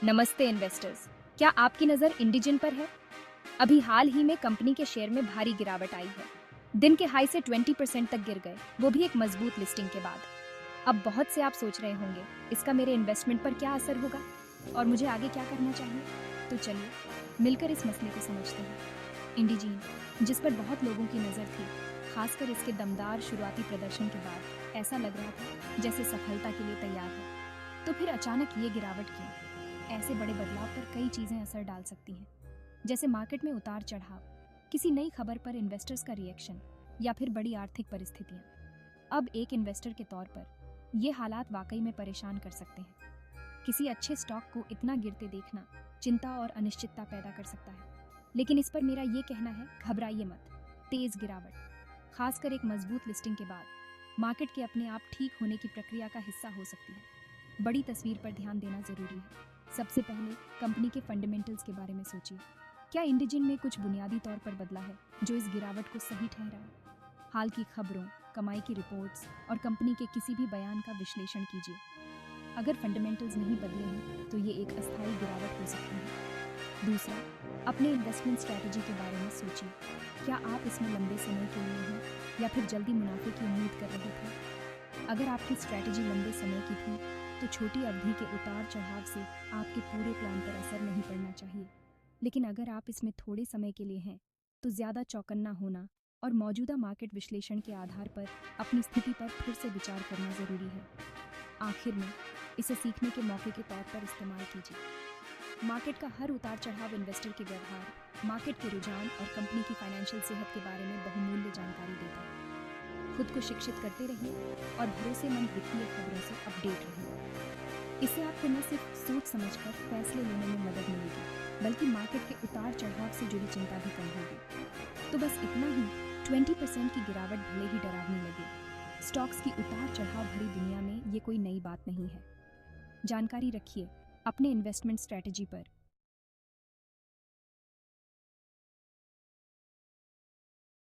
नमस्ते इन्वेस्टर्स। क्या आपकी नज़र इंडिजिन पर है? अभी हाल ही में कंपनी के शेयर में भारी गिरावट आई है। दिन के हाई से 20% तक गिर गए, वो भी एक मजबूत लिस्टिंग के बाद। अब बहुत से आप सोच रहे होंगे, इसका मेरे इन्वेस्टमेंट पर क्या असर होगा और मुझे आगे क्या करना चाहिए? तो चलिए मिलकर इस मसले को समझते हैं। इंडिजीन, जिस पर बहुत लोगों की नज़र थी, खासकर इसके दमदार शुरुआती प्रदर्शन के बाद, ऐसा लग रहा था जैसे सफलता के लिए तैयार है। तो फिर अचानक ये गिरावट क्यों? ऐसे बड़े बदलाव पर कई चीजें असर डाल सकती हैं, जैसे मार्केट में उतार चढ़ाव, किसी नई खबर पर इन्वेस्टर्स का रिएक्शन, या फिर बड़ी आर्थिक परिस्थितियां। अब एक इन्वेस्टर के तौर पर ये हालात वाकई में परेशान कर सकते हैं। किसी अच्छे स्टॉक को इतना गिरते देखना चिंता और अनिश्चितता पैदा कर सकता है। लेकिन इस पर मेरा ये कहना है, घबराइए मत। तेज गिरावट, खासकर एक मजबूत लिस्टिंग के बाद, मार्केट के अपने आप ठीक होने की प्रक्रिया का हिस्सा हो सकती है। बड़ी तस्वीर पर ध्यान देना जरूरी है। सबसे पहले कंपनी के फंडामेंटल्स के बारे में सोचिए। क्या इंडिजिन में कुछ बुनियादी तौर पर बदला है जो इस गिरावट को सही ठहराए? हाल की खबरों, कमाई की रिपोर्ट्स और कंपनी के किसी भी बयान का विश्लेषण कीजिए। अगर फंडामेंटल्स नहीं बदले हैं तो ये एक अस्थायी गिरावट हो सकती है। दूसरा, अपने इन्वेस्टमेंट स्ट्रैटेजी के बारे में सोचिए। क्या आप इसमें लंबे समय के लिए हैं या फिर जल्दी मुनाफे की उम्मीद कर रहे थे? अगर आपकी स्ट्रैटेजी लंबे समय की थी तो छोटी अवधि के उतार चढ़ाव से आपके पूरे प्लान पर असर नहीं पड़ना चाहिए। लेकिन अगर आप इसमें थोड़े समय के लिए हैं तो ज़्यादा चौकन्ना होना और मौजूदा मार्केट विश्लेषण के आधार पर अपनी स्थिति पर फिर से विचार करना ज़रूरी है। आखिर में, इसे सीखने के मौके के तौर पर इस्तेमाल कीजिए। मार्केट का हर उतार चढ़ाव इन्वेस्टर के व्यवहार, मार्केट के रुझान और कंपनी की फाइनेंशियल सेहत के बारे में बहुमूल्य जानकारी देता है। खुद को शिक्षित करते रहिए और भरोसेमंद वित्तीय खबरों से अपडेट रहिए। इससे आपको न सिर्फ सोच समझकर फैसले लेने में मदद मिलेगी, बल्कि मार्केट के उतार चढ़ाव से जुड़ी चिंता भी कम होगी। तो बस इतना ही। 20% की गिरावट भले ही डरावनी लगे, स्टॉक्स की उतार चढ़ाव भरी दुनिया में ये कोई नई बात नहीं है। जानकारी रखिए अपने इन्वेस्टमेंट स्ट्रैटेजी पर